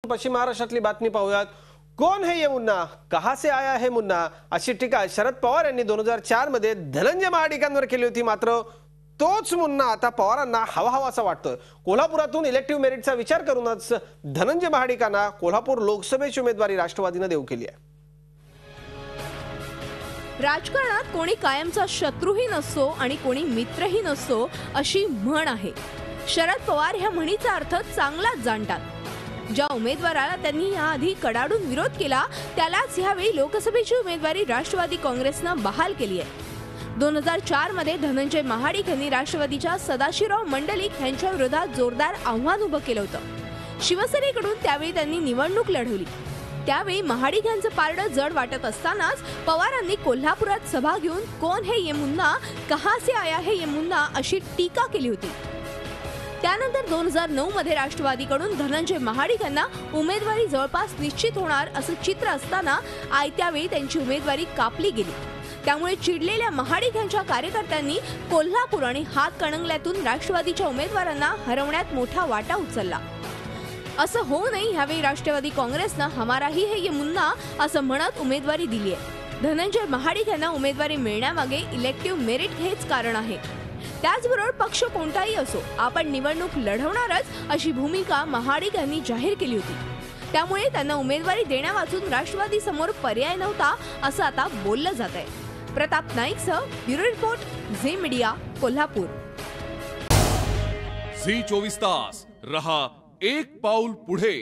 पश्चिम महाराष्ट्रातली बातमी पाहूयात। कोण है ये मुन्ना, कहां से आया है मुन्ना, अशी टीका शरद पवार यांनी 2004 मध्ये धनंजय महाडिकांवर केली होती। मात्र तोच मुन्ना आता पवारांना हवाहवासा वाटतोय। कोल्हापुरातून इलेक्टिव्ह मेरिटचा विचार करूनच धनंजय महाडिकांना कोल्हापूर लोकसभेची उमेदवारी राष्ट्रवादीने देऊ केली आहे। राजकारणात कोणी कायमचा शत्रूही नसतो आणि कोणी मित्रही नसतो अशी म्हण आहे। शरद पवार ह्या म्हणीचा अर्थ चांगलाच जाणतात। ज्या उमेदवाराला त्यांनी याआधी कडाडून विरोध केला त्यालाच यावेळी लोकसभेची उमेदवारी राष्ट्रवादी काँग्रेसने बहाल केली आहे। 2004 मध्ये धनंजय महाडिक यांनी राष्ट्रवादीच्या सदाशिवराव मंडलिक यांच्या विरोधात जोरदार आव्हान उभं केलं होतं। शिवसेनेकडून त्यावेळी त्यांनी निवडणूक लढवली। त्यावेळी महाडिक यांचं पारडं जड वाटत असतानाच पवारांनी कोल्हापुरात सभा घेऊन कोण है ये मुन्ना, कहां से आया है ये मुन्ना अशी टीका केली होती। त्यानंतर 2009 मध्ये राष्ट्रवादीकडून धनंजय महाडिक यांना उमेदवारी जवळपास निश्चित होणार असं चित्र असताना आयत्या वेळी त्यांची उमेदवारी कापली गेली। त्यामुळे चिडलेल्या महाडिक यांच्या कार्यकर्त्यांनी कोल्हापूर आणि हातकणंगल्यातून राष्ट्रवादीच्या उमेदवारांना हरवण्यात मोठा वाटा उचलला। असं होऊ नये यावेळी राष्ट्रवादी काँग्रेसनं हमारा ही है ये मुन्ना असं म्हणत उमेदवारी दिली आहे। धनंजय महाडिक यांना उमेदवारी मिळण्यामागे इलेक्टिव्ह मेरिट हेच कारण आहे। त्याचबरोबर पक्ष कोणताही असो आपण निवडणूक लढवणारच अशी भूमिका महाडिक यांनी जाहीर केली होती। त्यामुळे त्यांना उमेदवारी देण्यावाचून राष्ट्रवादी समोर पर्याय नव्हता असं आता बोललं जात आहे। प्रताप नाईकसह bureau report, Zee media, Kolhapur. Zee 24 Taas रहा एक पाऊल पुढे।